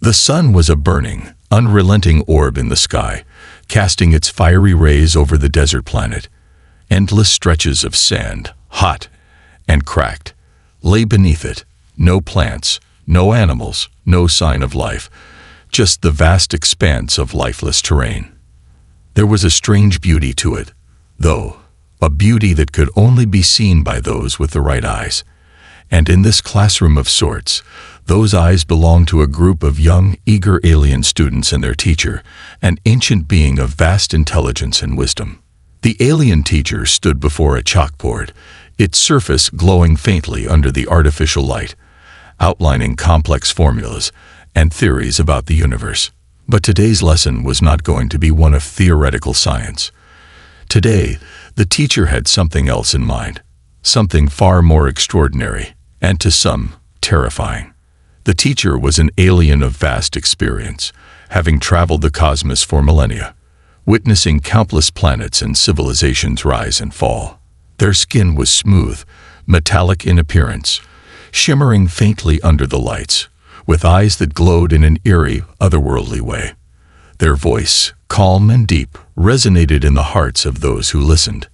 The sun was a burning, unrelenting orb in the sky, casting its fiery rays over the desert planet. Endless stretches of sand, hot and cracked, lay beneath it. No plants, no animals, no sign of life, just the vast expanse of lifeless terrain. There was a strange beauty to it, though, a beauty that could only be seen by those with the right eyes. And in this classroom of sorts, those eyes belonged to a group of young, eager alien students and their teacher, an ancient being of vast intelligence and wisdom. The alien teacher stood before a chalkboard, its surface glowing faintly under the artificial light, outlining complex formulas and theories about the universe. But today's lesson was not going to be one of theoretical science. Today, the teacher had something else in mind, something far more extraordinary, and to some, terrifying. The teacher was an alien of vast experience, having traveled the cosmos for millennia, witnessing countless planets and civilizations rise and fall. Their skin was smooth, metallic in appearance, shimmering faintly under the lights, with eyes that glowed in an eerie, otherworldly way. Their voice, calm and deep, resonated in the hearts of those who listened.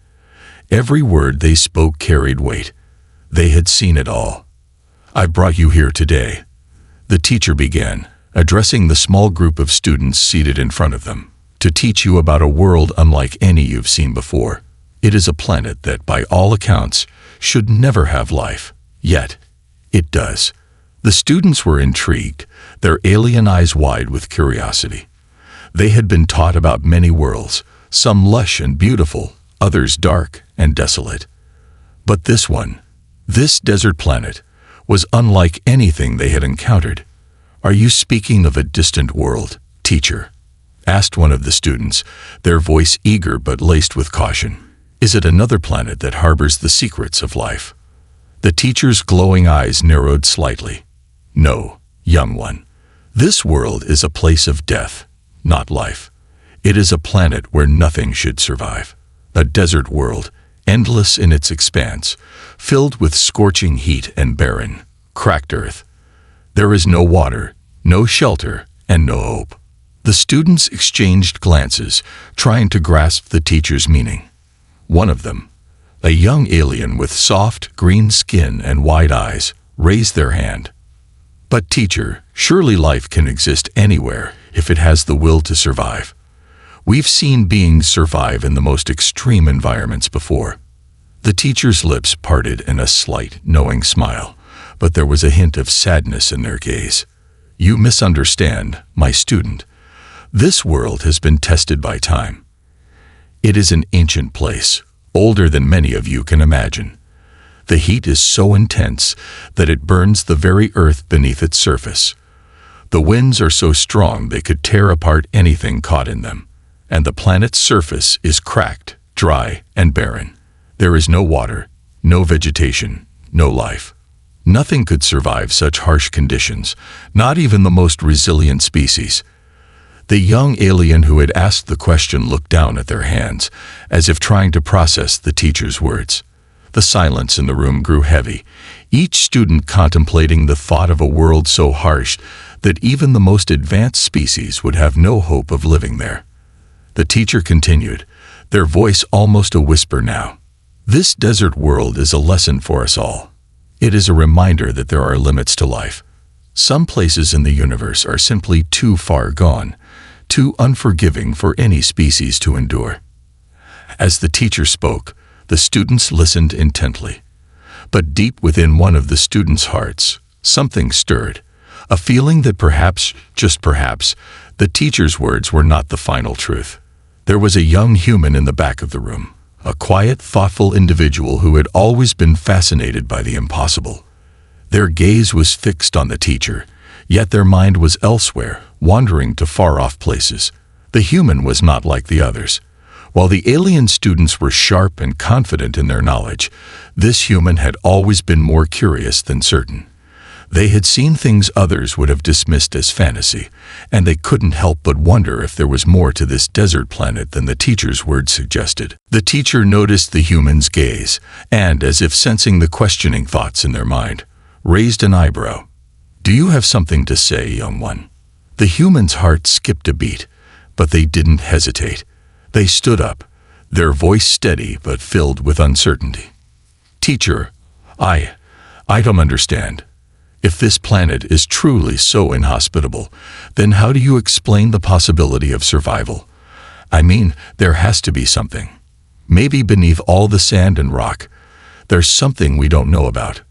Every word they spoke carried weight. They had seen it all. "I brought you here today," the teacher began, addressing the small group of students seated in front of them, "to teach you about a world unlike any you've seen before. It is a planet that, by all accounts, should never have life. Yet, it does." The students were intrigued, their alien eyes wide with curiosity. They had been taught about many worlds, some lush and beautiful, others dark and desolate. But this one, this desert planet, was unlike anything they had encountered. "Are you speaking of a distant world, teacher?" asked one of the students, their voice eager but laced with caution. "Is it another planet that harbors the secrets of life?" The teacher's glowing eyes narrowed slightly. "No, young one. This world is a place of death, not life. It is a planet where nothing should survive. A desert world, endless in its expanse, filled with scorching heat and barren, cracked earth. There is no water, no shelter, and no hope." The students exchanged glances, trying to grasp the teacher's meaning. One of them, a young alien with soft, green skin and wide eyes, raised their hand. "But teacher, surely life can exist anywhere if it has the will to survive. We've seen beings survive in the most extreme environments before." The teacher's lips parted in a slight, knowing smile, but there was a hint of sadness in their gaze. "You misunderstand, my student. This world has been tested by time. It is an ancient place, older than many of you can imagine. The heat is so intense that it burns the very earth beneath its surface. The winds are so strong they could tear apart anything caught in them, and the planet's surface is cracked, dry, and barren. There is no water, no vegetation, no life. Nothing could survive such harsh conditions, not even the most resilient species." The young alien who had asked the question looked down at their hands, as if trying to process the teacher's words. The silence in the room grew heavy, each student contemplating the thought of a world so harsh that even the most advanced species would have no hope of living there. The teacher continued, their voice almost a whisper now. "This desert world is a lesson for us all. It is a reminder that there are limits to life. Some places in the universe are simply too far gone, too unforgiving for any species to endure." As the teacher spoke, the students listened intently. But deep within one of the students' hearts, something stirred, a feeling that perhaps, just perhaps, the teacher's words were not the final truth. There was a young human in the back of the room, a quiet, thoughtful individual who had always been fascinated by the impossible. Their gaze was fixed on the teacher, yet their mind was elsewhere, wandering to far-off places. The human was not like the others. While the alien students were sharp and confident in their knowledge, this human had always been more curious than certain. They had seen things others would have dismissed as fantasy, and they couldn't help but wonder if there was more to this desert planet than the teacher's words suggested. The teacher noticed the human's gaze, and, as if sensing the questioning thoughts in their mind, raised an eyebrow. "Do you have something to say, young one?" The human's heart skipped a beat, but they didn't hesitate. They stood up, their voice steady but filled with uncertainty. "Teacher, I don't understand. If this planet is truly so inhospitable, then how do you explain the possibility of survival? I mean, there has to be something. Maybe beneath all the sand and rock, there's something we don't know about.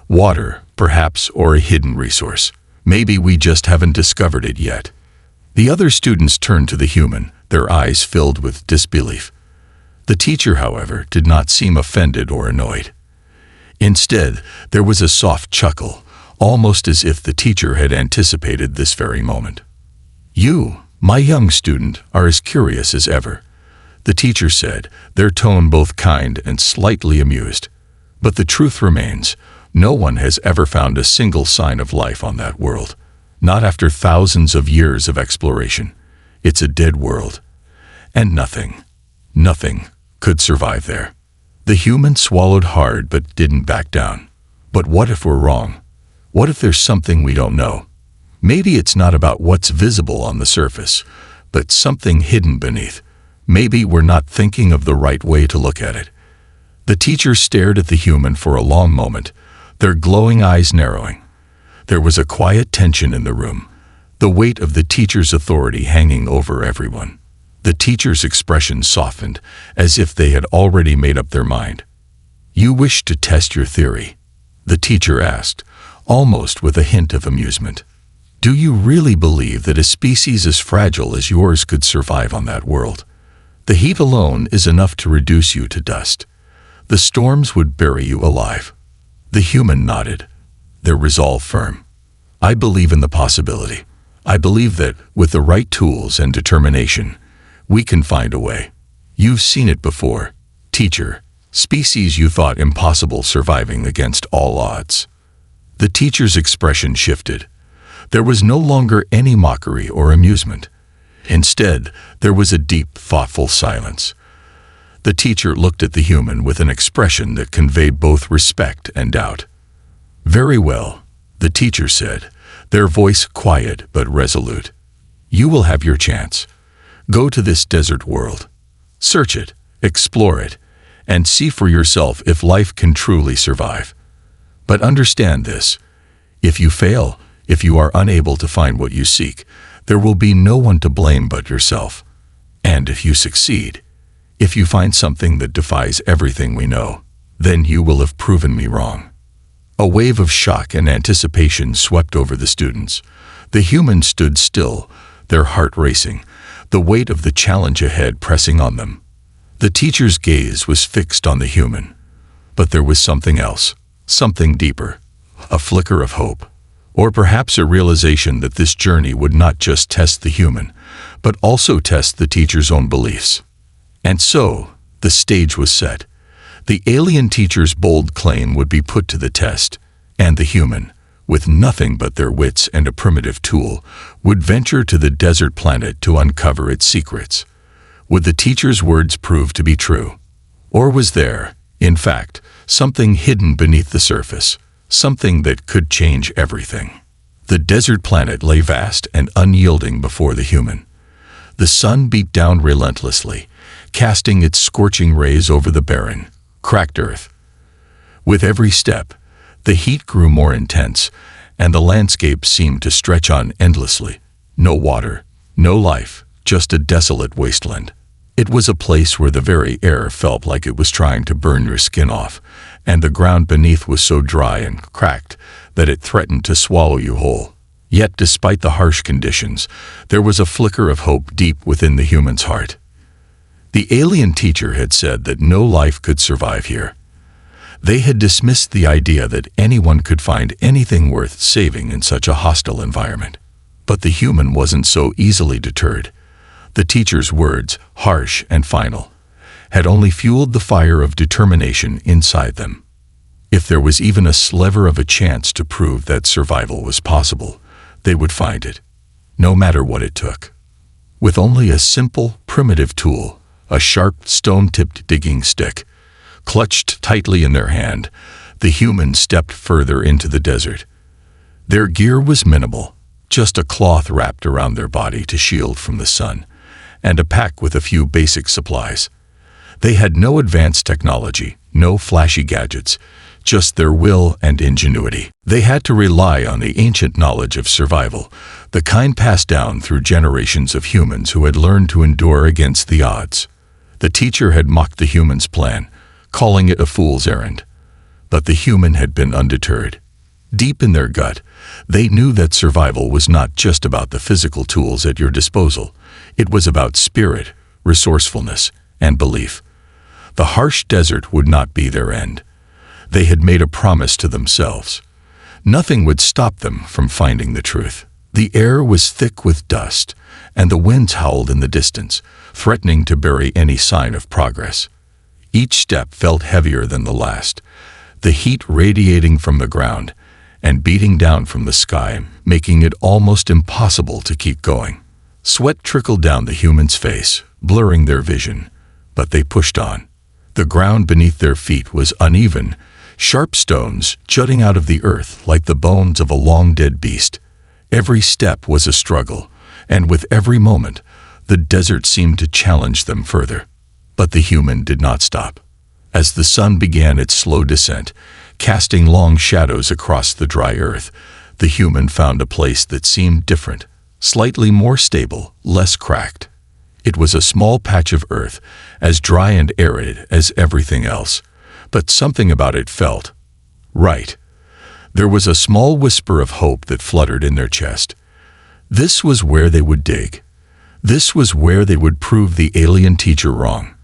Water, perhaps, or a hidden resource. Maybe we just haven't discovered it yet." The other students turned to the human, their eyes filled with disbelief. The teacher, however, did not seem offended or annoyed. Instead, there was a soft chuckle, almost as if the teacher had anticipated this very moment. "You, my young student, are as curious as ever," the teacher said, their tone both kind and slightly amused. "But the truth remains, no one has ever found a single sign of life on that world. Not after thousands of years of exploration. It's a dead world. And nothing could survive there." The human swallowed hard but didn't back down. "But what if we're wrong? What if there's something we don't know? Maybe it's not about what's visible on the surface, but something hidden beneath. Maybe we're not thinking of the right way to look at it." The teacher stared at the human for a long moment, their glowing eyes narrowing. There was a quiet tension in the room, the weight of the teacher's authority hanging over everyone. The teacher's expression softened, as if they had already made up their mind. "You wish to test your theory?" the teacher asked, almost with a hint of amusement. "Do you really believe that a species as fragile as yours could survive on that world? The heat alone is enough to reduce you to dust. The storms would bury you alive." The human nodded, their resolve firm. "I believe in the possibility. I believe that, with the right tools and determination, we can find a way. You've seen it before, teacher. Species you thought impossible surviving against all odds." The teacher's expression shifted. There was no longer any mockery or amusement. Instead, there was a deep, thoughtful silence. The teacher looked at the human with an expression that conveyed both respect and doubt. "Very well," the teacher said, their voice quiet but resolute. "You will have your chance. Go to this desert world. Search it, explore it, and see for yourself if life can truly survive. But understand this. If you fail, if you are unable to find what you seek, there will be no one to blame but yourself. And if you succeed, if you find something that defies everything we know, then you will have proven me wrong." A wave of shock and anticipation swept over the students. The humans stood still, their heart racing, the weight of the challenge ahead pressing on them. The teacher's gaze was fixed on the human. But there was something else, something deeper, a flicker of hope, or perhaps a realization that this journey would not just test the human, but also test the teacher's own beliefs. And so, the stage was set. The alien teacher's bold claim would be put to the test, and the human, with nothing but their wits and a primitive tool, would venture to the desert planet to uncover its secrets. Would the teacher's words prove to be true? Or was there, in fact, something hidden beneath the surface, something that could change everything? The desert planet lay vast and unyielding before the human. The sun beat down relentlessly, casting its scorching rays over the barren, cracked earth. With every step, the heat grew more intense, and the landscape seemed to stretch on endlessly. No water, no life, just a desolate wasteland. It was a place where the very air felt like it was trying to burn your skin off, and the ground beneath was so dry and cracked that it threatened to swallow you whole. Yet, despite the harsh conditions, there was a flicker of hope deep within the human's heart. The alien teacher had said that no life could survive here. They had dismissed the idea that anyone could find anything worth saving in such a hostile environment. But the human wasn't so easily deterred. The teacher's words, harsh and final, had only fueled the fire of determination inside them. If there was even a sliver of a chance to prove that survival was possible, they would find it, no matter what it took. With only a simple, primitive tool, a sharp, stone-tipped digging stick, clutched tightly in their hand, the humans stepped further into the desert. Their gear was minimal, just a cloth wrapped around their body to shield from the sun, and a pack with a few basic supplies. They had no advanced technology, no flashy gadgets, just their will and ingenuity. They had to rely on the ancient knowledge of survival, the kind passed down through generations of humans who had learned to endure against the odds. The teacher had mocked the human's plan, calling it a fool's errand. But the human had been undeterred. Deep in their gut, they knew that survival was not just about the physical tools at your disposal. It was about spirit, resourcefulness, and belief. The harsh desert would not be their end. They had made a promise to themselves. Nothing would stop them from finding the truth. The air was thick with dust, and the winds howled in the distance, threatening to bury any sign of progress. Each step felt heavier than the last, the heat radiating from the ground and beating down from the sky, making it almost impossible to keep going. Sweat trickled down the human's face, blurring their vision, but they pushed on. The ground beneath their feet was uneven, sharp stones jutting out of the earth like the bones of a long-dead beast. Every step was a struggle, and with every moment, the desert seemed to challenge them further. But the human did not stop. As the sun began its slow descent, casting long shadows across the dry earth, the human found a place that seemed different, slightly more stable, less cracked. It was a small patch of earth, as dry and arid as everything else, but something about it felt right. There was a small whisper of hope that fluttered in their chest. This was where they would dig. This was where they would prove the alien teacher wrong.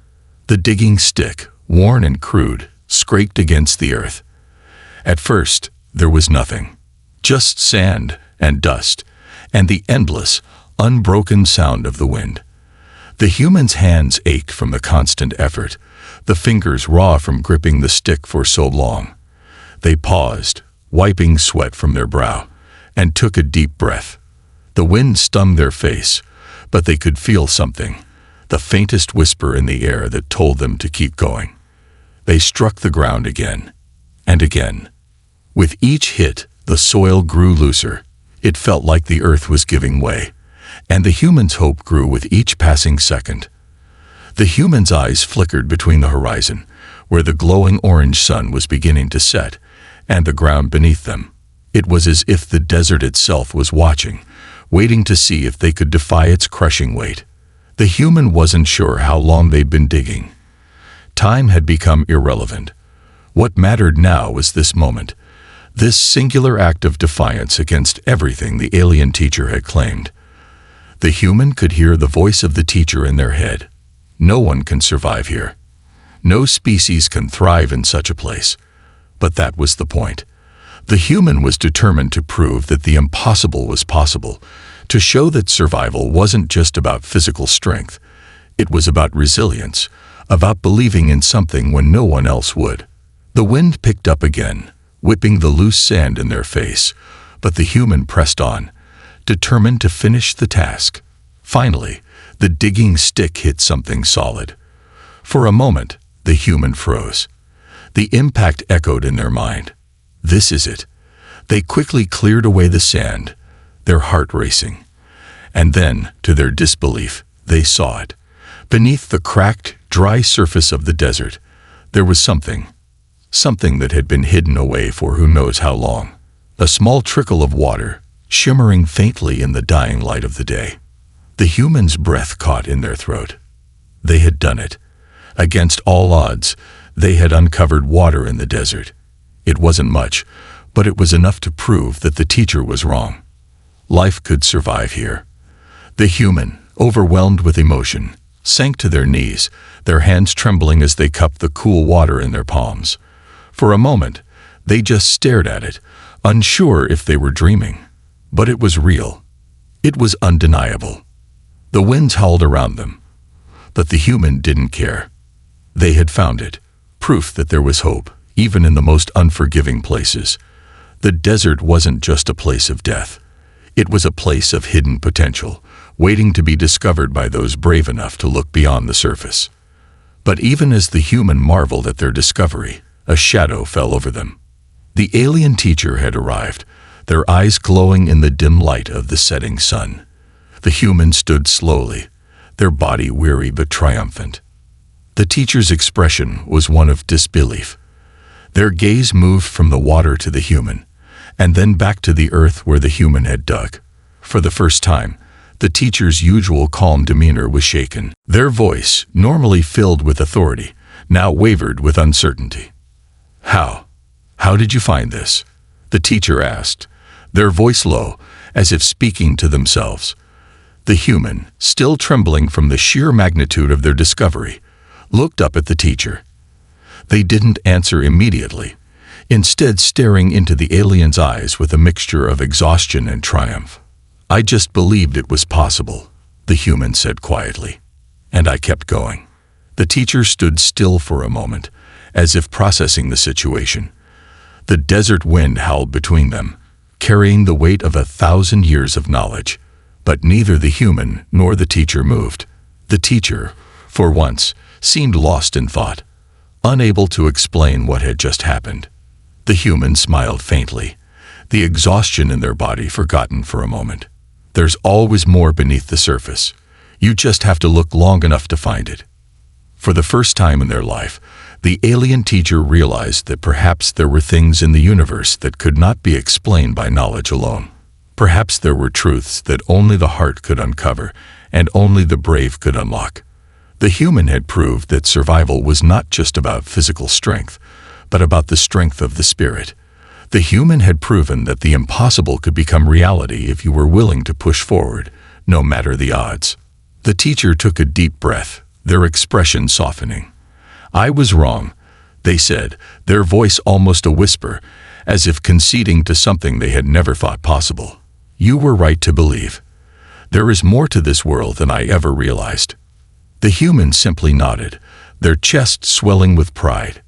The digging stick, worn and crude, scraped against the earth. At first, there was nothing. Just sand and dust, and the endless, unbroken sound of the wind. The human's hands ached from the constant effort, the fingers raw from gripping the stick for so long. They paused, wiping sweat from their brow, and took a deep breath. The wind stung their face, but they could feel something, the faintest whisper in the air that told them to keep going. They struck the ground again, and again. With each hit, the soil grew looser. It felt like the earth was giving way, and the human's hope grew with each passing second. The human's eyes flickered between the horizon, where the glowing orange sun was beginning to set, and the ground beneath them. It was as if the desert itself was watching, waiting to see if they could defy its crushing weight. The human wasn't sure how long they'd been digging. Time had become irrelevant. What mattered now was this moment, this singular act of defiance against everything the alien teacher had claimed. The human could hear the voice of the teacher in their head. No one can survive here. No species can thrive in such a place. But that was the point. The human was determined to prove that the impossible was possible, to show that survival wasn't just about physical strength. It was about resilience, about believing in something when no one else would. The wind picked up again, whipping the loose sand in their face, but the human pressed on, determined to finish the task. Finally, the digging stick hit something solid. For a moment, the human froze. The impact echoed in their mind. This is it. They quickly cleared away the sand, their heart racing. And then, to their disbelief, they saw it. Beneath the cracked, dry surface of the desert, there was something that had been hidden away for who knows how long. A small trickle of water, shimmering faintly in the dying light of the day. The human's breath caught in their throat. They had done it. Against all odds, they had uncovered water in the desert. It wasn't much, but it was enough to prove that the teacher was wrong. Life could survive here. The human, overwhelmed with emotion, sank to their knees, their hands trembling as they cupped the cool water in their palms. For a moment, they just stared at it, unsure if they were dreaming. But it was real. It was undeniable. The winds howled around them, but the human didn't care. They had found it, proof that there was hope, even in the most unforgiving places. The desert wasn't just a place of death. It was a place of hidden potential, waiting to be discovered by those brave enough to look beyond the surface. But even as the human marveled at their discovery, a shadow fell over them. The alien teacher had arrived, their eyes glowing in the dim light of the setting sun. The human stood slowly, their body weary but triumphant. The teacher's expression was one of disbelief. Their gaze moved from the water to the human, and then back to the earth where the human had dug. For the first time, the teacher's usual calm demeanor was shaken. Their voice, normally filled with authority, now wavered with uncertainty. How did you find this?" the teacher asked, their voice low, as if speaking to themselves. The human, still trembling from the sheer magnitude of their discovery, looked up at the teacher. They didn't answer immediately, instead staring into the alien's eyes with a mixture of exhaustion and triumph. "I just believed it was possible," the human said quietly. "And I kept going." The teacher stood still for a moment, as if processing the situation. The desert wind howled between them, carrying the weight of 1,000 years of knowledge. But neither the human nor the teacher moved. The teacher, for once, seemed lost in thought, unable to explain what had just happened. The human smiled faintly, the exhaustion in their body forgotten for a moment. "There's always more beneath the surface. You just have to look long enough to find it." For the first time in their life, the alien teacher realized that perhaps there were things in the universe that could not be explained by knowledge alone. Perhaps there were truths that only the heart could uncover and only the brave could unlock. The human had proved that survival was not just about physical strength, but about the strength of the spirit. The human had proven that the impossible could become reality if you were willing to push forward, no matter the odds. The teacher took a deep breath, their expression softening. "I was wrong," they said, their voice almost a whisper, as if conceding to something they had never thought possible. "You were right to believe. There is more to this world than I ever realized." The human simply nodded, their chest swelling with pride.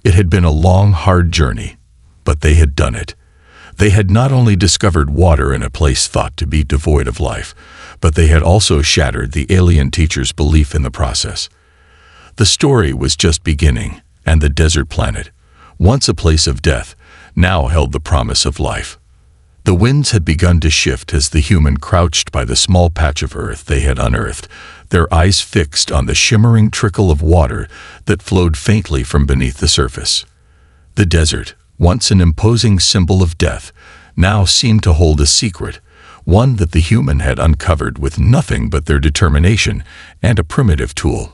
It had been a long, hard journey, but they had done it. They had not only discovered water in a place thought to be devoid of life, but they had also shattered the alien teacher's belief in the process. The story was just beginning, and the desert planet, once a place of death, now held the promise of life. The winds had begun to shift as the human crouched by the small patch of earth they had unearthed, their eyes fixed on the shimmering trickle of water that flowed faintly from beneath the surface. The desert, once an imposing symbol of death, now seemed to hold a secret, one that the human had uncovered with nothing but their determination and a primitive tool.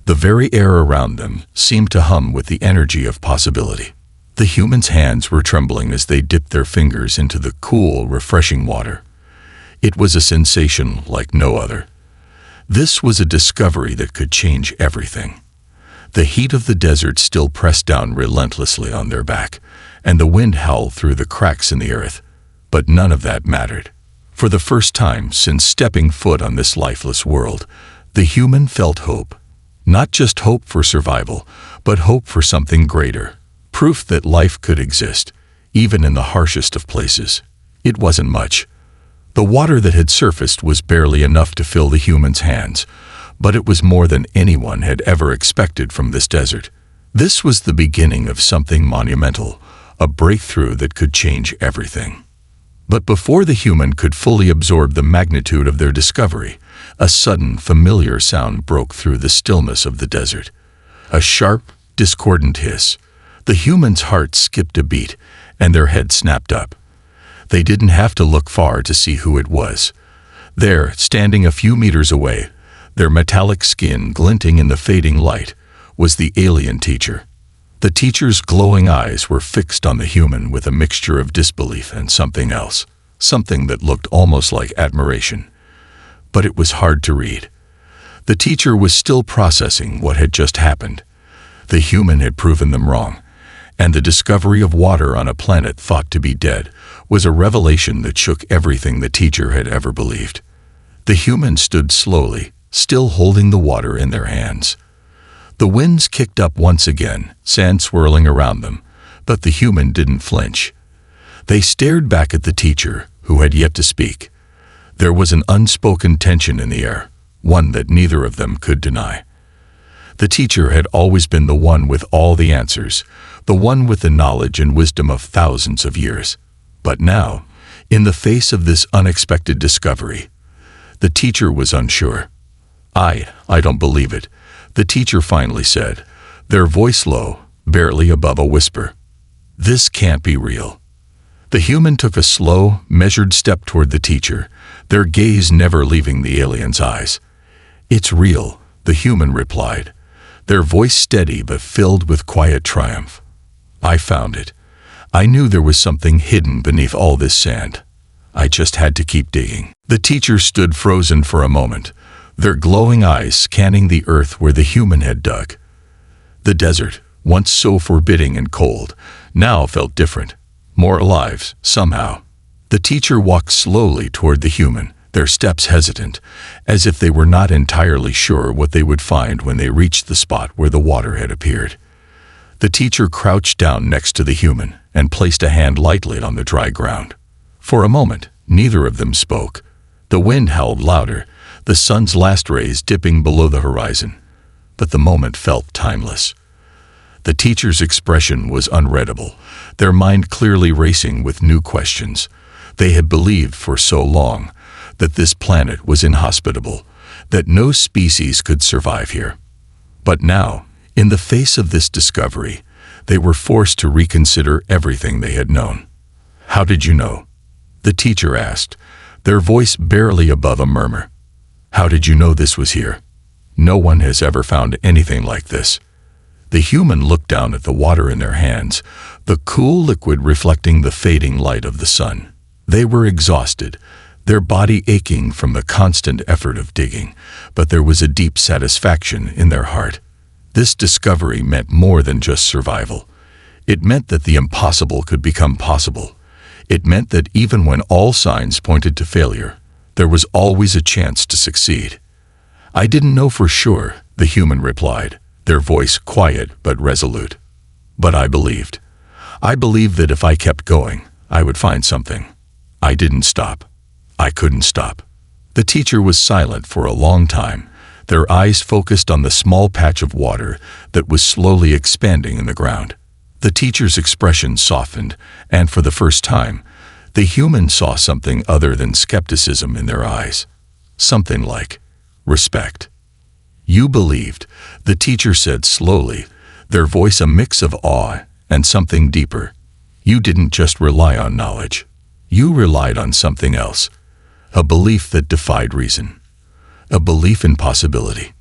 The very air around them seemed to hum with the energy of possibility. The humans' hands were trembling as they dipped their fingers into the cool, refreshing water. It was a sensation like no other. This was a discovery that could change everything. The heat of the desert still pressed down relentlessly on their back, and the wind howled through the cracks in the earth. But none of that mattered. For the first time since stepping foot on this lifeless world, the human felt hope. Not just hope for survival, but hope for something greater. Proof that life could exist, even in the harshest of places. It wasn't much. The water that had surfaced was barely enough to fill the human's hands, but it was more than anyone had ever expected from this desert. This was the beginning of something monumental, a breakthrough that could change everything. But before the human could fully absorb the magnitude of their discovery, a sudden, familiar sound broke through the stillness of the desert. A sharp, discordant hiss. The human's heart skipped a beat, and their head snapped up. They didn't have to look far to see who it was. There, standing a few meters away, their metallic skin glinting in the fading light, was the alien teacher. The teacher's glowing eyes were fixed on the human with a mixture of disbelief and something else, something that looked almost like admiration. But it was hard to read. The teacher was still processing what had just happened. The human had proven them wrong, and the discovery of water on a planet thought to be dead was a revelation that shook everything the teacher had ever believed. The humans stood slowly, still holding the water in their hands. The winds kicked up once again, sand swirling around them, but the human didn't flinch. They stared back at the teacher, who had yet to speak. There was an unspoken tension in the air, one that neither of them could deny. The teacher had always been the one with all the answers, the one with the knowledge and wisdom of thousands of years. But now, In the face of this unexpected discovery, the teacher was unsure. I don't believe it," the teacher finally said, their voice low, barely above a whisper. "This can't be real." The human took a slow, measured step toward the teacher, their gaze never leaving the alien's eyes. "It's real," the human replied, their voice steady but filled with quiet triumph. "I found it. I knew there was something hidden beneath all this sand. I just had to keep digging." The teacher stood frozen for a moment, their glowing eyes scanning the earth where the human had dug. The desert, once so forbidding and cold, now felt different, more alive, somehow. The teacher walked slowly toward the human, their steps hesitant, as if they were not entirely sure what they would find when they reached the spot where the water had appeared. The teacher crouched down next to the human and placed a hand lightly on the dry ground. For a moment, neither of them spoke. The wind howled louder, the sun's last rays dipping below the horizon. But the moment felt timeless. The teacher's expression was unreadable, their mind clearly racing with new questions. They had believed for so long that this planet was inhospitable, that no species could survive here. But now, in the face of this discovery, they were forced to reconsider everything they had known. "How did you know?" the teacher asked, their voice barely above a murmur. "How did you know this was here? No one has ever found anything like this." The human looked down at the water in their hands, the cool liquid reflecting the fading light of the sun. They were exhausted, their body aching from the constant effort of digging, but there was a deep satisfaction in their heart. This discovery meant more than just survival. It meant that the impossible could become possible. It meant that even when all signs pointed to failure, there was always a chance to succeed. "I didn't know for sure," the human replied, their voice quiet but resolute. "But I believed. I believed that if I kept going, I would find something. I didn't stop. I couldn't stop." The teacher was silent for a long time, their eyes focused on the small patch of water that was slowly expanding in the ground. The teacher's expression softened, and for the first time, the human saw something other than skepticism in their eyes. Something like respect. "You believed," the teacher said slowly, their voice a mix of awe and something deeper. "You didn't just rely on knowledge. You relied on something else, a belief that defied reason, a belief in possibility."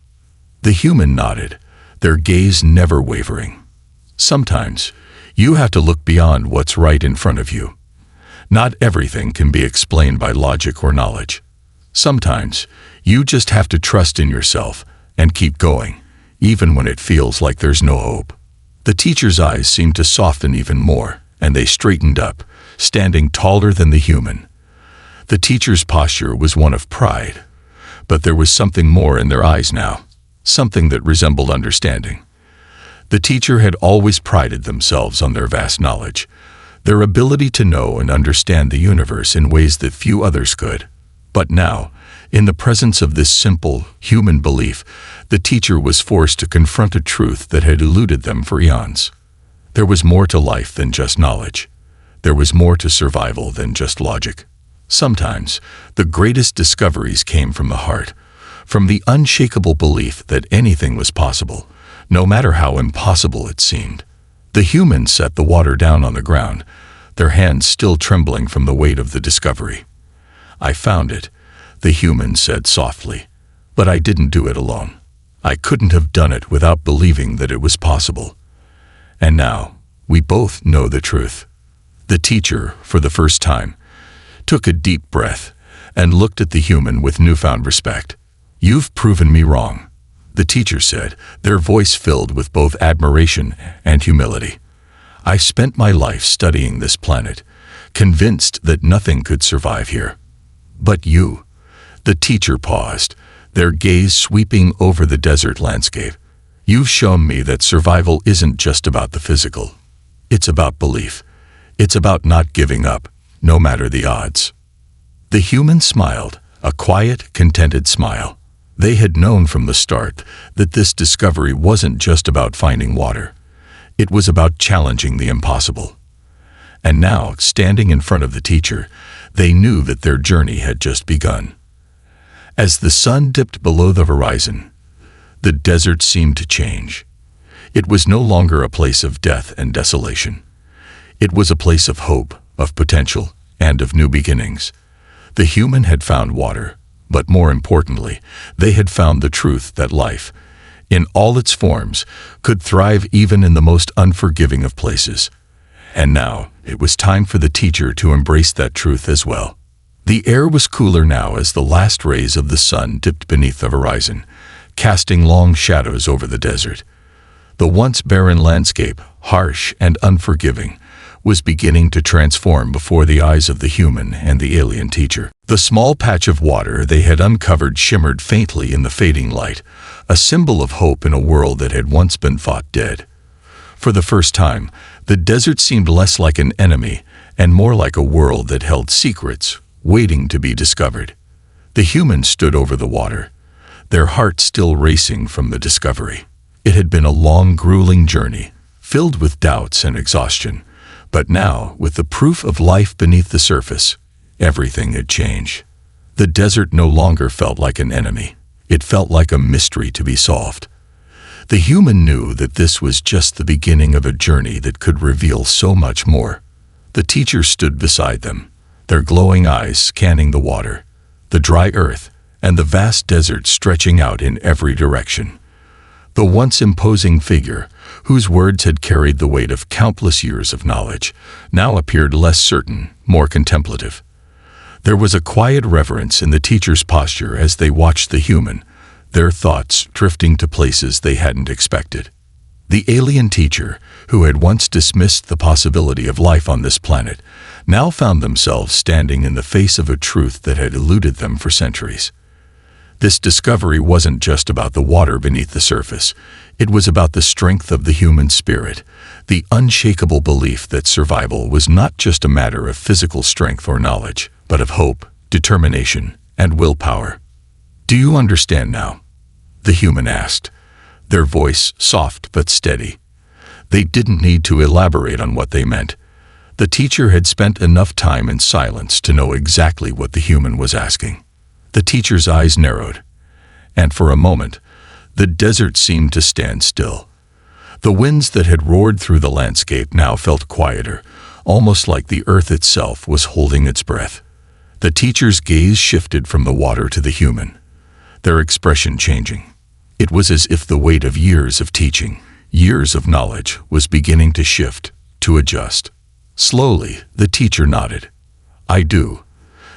The human nodded, their gaze never wavering. "Sometimes, you have to look beyond what's right in front of you. Not everything can be explained by logic or knowledge. Sometimes, you just have to trust in yourself and keep going, even when it feels like there's no hope." The teacher's eyes seemed to soften even more, and they straightened up, standing taller than the human. The teacher's posture was one of pride, but there was something more in their eyes now, something that resembled understanding. The teacher had always prided themselves on their vast knowledge, their ability to know and understand the universe in ways that few others could. But now, in the presence of this simple, human belief, the teacher was forced to confront a truth that had eluded them for eons. There was more to life than just knowledge. There was more to survival than just logic. Sometimes, the greatest discoveries came from the heart, from the unshakable belief that anything was possible, no matter how impossible it seemed. The humans set the water down on the ground, their hands still trembling from the weight of the discovery. "I found it," the human said softly, "but I didn't do it alone. I couldn't have done it without believing that it was possible. And now, we both know the truth." The teacher, for the first time, took a deep breath and looked at the human with newfound respect. "You've proven me wrong," the teacher said, their voice filled with both admiration and humility. "I spent my life studying this planet, convinced that nothing could survive here. But you," the teacher paused, their gaze sweeping over the desert landscape. "You've shown me that survival isn't just about the physical. It's about belief. It's about not giving up, no matter the odds." The human smiled, a quiet, contented smile. They had known from the start that this discovery wasn't just about finding water. It was about challenging the impossible. And now, standing in front of the teacher, They knew that their journey had just begun. As the sun dipped below the horizon, the desert seemed to change. It was no longer a place of death and desolation. It was a place of hope, of potential, and of new beginnings. The human had found water, but more importantly, they had found the truth that life, in all its forms, could thrive even in the most unforgiving of places. And now, it was time for the teacher to embrace that truth as well. The air was cooler now as the last rays of the sun dipped beneath the horizon, casting long shadows over the desert. The once barren landscape, harsh and unforgiving, was beginning to transform before the eyes of the human and the alien teacher. The small patch of water they had uncovered shimmered faintly in the fading light, a symbol of hope in a world that had once been thought dead. For the first time, the desert seemed less like an enemy and more like a world that held secrets, waiting to be discovered. The humans stood over the water, their hearts still racing from the discovery. It had been a long, grueling journey, filled with doubts and exhaustion. But now, with the proof of life beneath the surface, everything had changed. The desert no longer felt like an enemy. It felt like a mystery to be solved. The human knew that this was just the beginning of a journey that could reveal so much more. The teacher stood beside them, their glowing eyes scanning the water, the dry earth, and the vast desert stretching out in every direction. The once imposing figure, whose words had carried the weight of countless years of knowledge, now appeared less certain, more contemplative. There was a quiet reverence in the teacher's posture as they watched the human, their thoughts drifting to places they hadn't expected. The alien teacher, who had once dismissed the possibility of life on this planet, now found themselves standing in the face of a truth that had eluded them for centuries. This discovery wasn't just about the water beneath the surface. It was about the strength of the human spirit, the unshakable belief that survival was not just a matter of physical strength or knowledge, but of hope, determination, and willpower. "Do you understand now?" the human asked, their voice soft but steady. They didn't need to elaborate on what they meant. The teacher had spent enough time in silence to know exactly what the human was asking. The teacher's eyes narrowed, and for a moment, the desert seemed to stand still. The winds that had roared through the landscape now felt quieter, almost like the earth itself was holding its breath. The teacher's gaze shifted from the water to the human, their expression changing. It was as if the weight of years of teaching, years of knowledge, was beginning to shift, to adjust. Slowly, the teacher nodded. "I do,"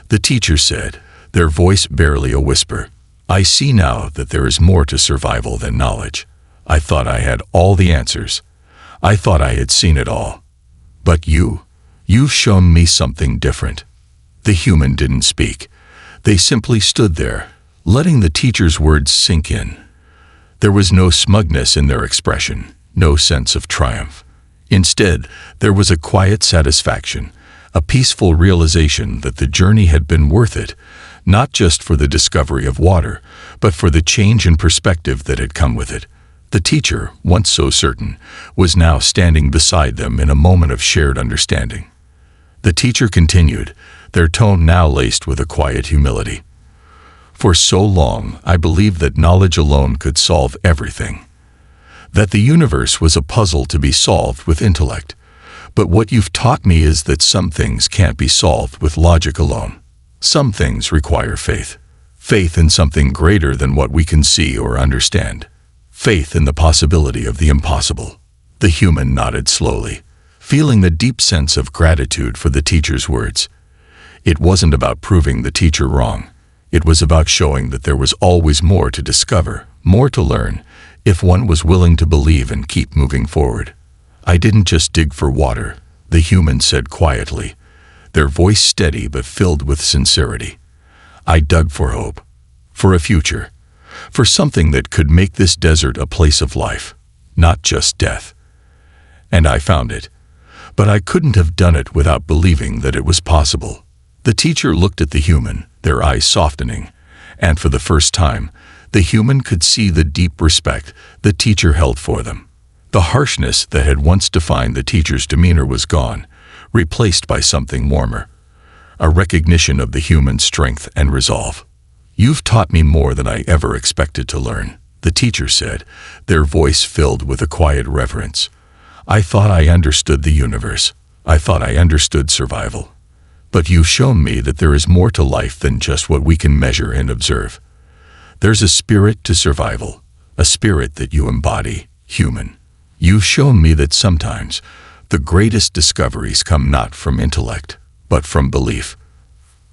the teacher said, their voice barely a whisper. "I see now that there is more to survival than knowledge. I thought I had all the answers. I thought I had seen it all. But you've shown me something different." The human didn't speak. They simply stood there, letting the teacher's words sink in. There was no smugness in their expression, no sense of triumph. Instead, there was a quiet satisfaction, a peaceful realization that the journey had been worth it, not just for the discovery of water, but for the change in perspective that had come with it. The teacher, once so certain, was now standing beside them in a moment of shared understanding. The teacher continued, their tone now laced with a quiet humility. "For so long, I believed that knowledge alone could solve everything, that the universe was a puzzle to be solved with intellect. But what you've taught me is that some things can't be solved with logic alone. Some things require faith. Faith in something greater than what we can see or understand. Faith in the possibility of the impossible." The human nodded slowly, feeling the deep sense of gratitude for the teacher's words. It wasn't about proving the teacher wrong. It was about showing that there was always more to discover, more to learn, if one was willing to believe and keep moving forward. "I didn't just dig for water," the human said quietly, their voice steady but filled with sincerity. "I dug for hope, for a future, for something that could make this desert a place of life, not just death. And I found it. But I couldn't have done it without believing that it was possible." The teacher looked at the human, their eyes softening, and for the first time, the human could see the deep respect the teacher held for them. The harshness that had once defined the teacher's demeanor was gone, replaced by something warmer. a recognition of the human strength and resolve. "You've taught me more than I ever expected to learn," the teacher said, their voice filled with a quiet reverence. "I thought I understood the universe. I thought I understood survival. But you've shown me that there is more to life than just what we can measure and observe. There's a spirit to survival, a spirit that you embody, human. You've shown me that sometimes the greatest discoveries come not from intellect, but from belief,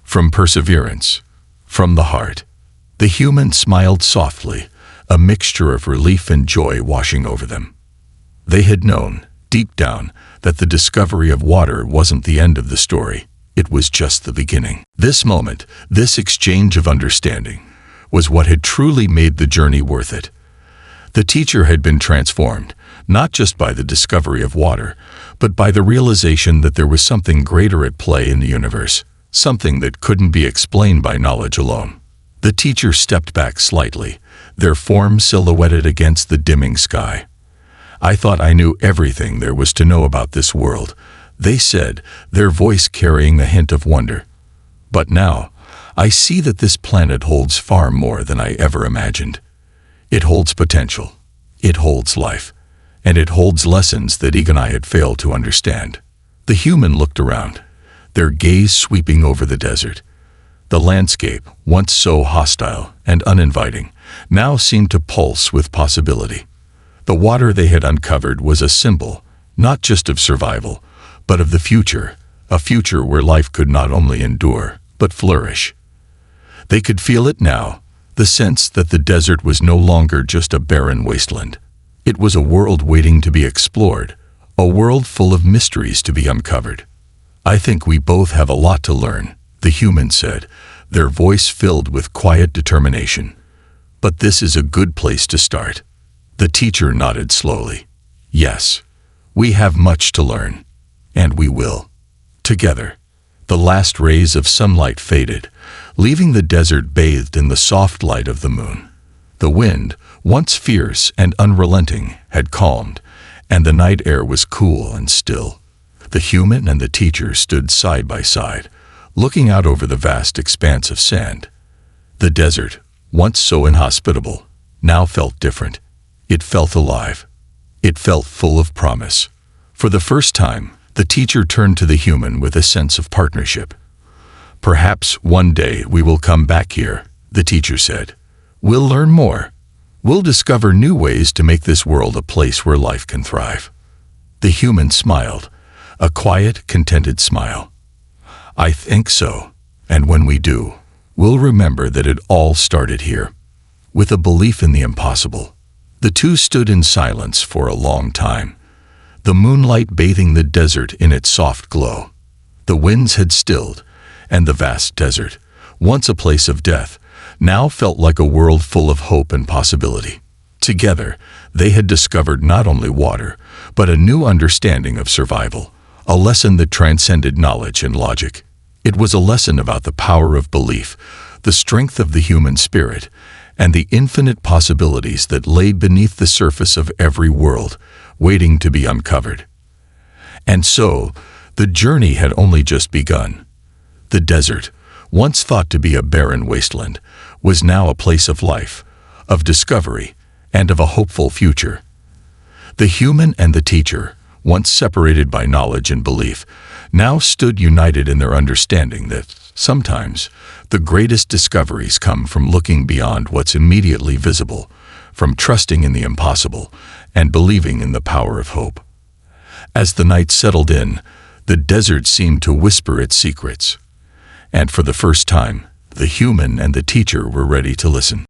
from perseverance, from the heart." The human smiled softly, a mixture of relief and joy washing over them. They had known, deep down, that the discovery of water wasn't the end of the story. It was just the beginning. This moment, this exchange of understanding, was what had truly made the journey worth it. The teacher had been transformed, not just by the discovery of water, but by the realization that there was something greater at play in the universe, something that couldn't be explained by knowledge alone. The teacher stepped back slightly, their form silhouetted against the dimming sky. "I thought I knew everything there was to know about this world," they said, their voice carrying a hint of wonder. "But now, I see that this planet holds far more than I ever imagined. It holds potential, it holds life, and it holds lessons that even I had failed to understand." The human looked around, their gaze sweeping over the desert. The landscape, once so hostile and uninviting, now seemed to pulse with possibility. The water they had uncovered was a symbol, not just of survival, but of the future, a future where life could not only endure, but flourish. They could feel it now, the sense that the desert was no longer just a barren wasteland. It was a world waiting to be explored, a world full of mysteries to be uncovered. "I think we both have a lot to learn," the human said, their voice filled with quiet determination. "But this is a good place to start." The teacher nodded slowly. "Yes, we have much to learn, and we will. Together." The last rays of sunlight faded, leaving the desert bathed in the soft light of the moon. The wind, once fierce and unrelenting, had calmed, and the night air was cool and still. The human and the teacher stood side by side, looking out over the vast expanse of sand. The desert, once so inhospitable, now felt different. It felt alive. It felt full of promise. For the first time, the teacher turned to the human with a sense of partnership. "Perhaps one day we will come back here," the teacher said. "We'll learn more. We'll discover new ways to make this world a place where life can thrive." The human smiled, a quiet, contented smile. "I think so, and when we do, we'll remember that it all started here, with a belief in the impossible." The two stood in silence for a long time, the moonlight bathing the desert in its soft glow. The winds had stilled, and the vast desert, once a place of death, now felt like a world full of hope and possibility. Together, they had discovered not only water, but a new understanding of survival, a lesson that transcended knowledge and logic. It was a lesson about the power of belief, the strength of the human spirit, and the infinite possibilities that lay beneath the surface of every world, waiting to be uncovered. And so, the journey had only just begun. The desert, once thought to be a barren wasteland, was now a place of life, of discovery, and of a hopeful future. The human and the teacher, once separated by knowledge and belief, now stood united in their understanding that, sometimes, the greatest discoveries come from looking beyond what's immediately visible, from trusting in the impossible, and believing in the power of hope. As the night settled in, the desert seemed to whisper its secrets. And for the first time, the human and the teacher were ready to listen.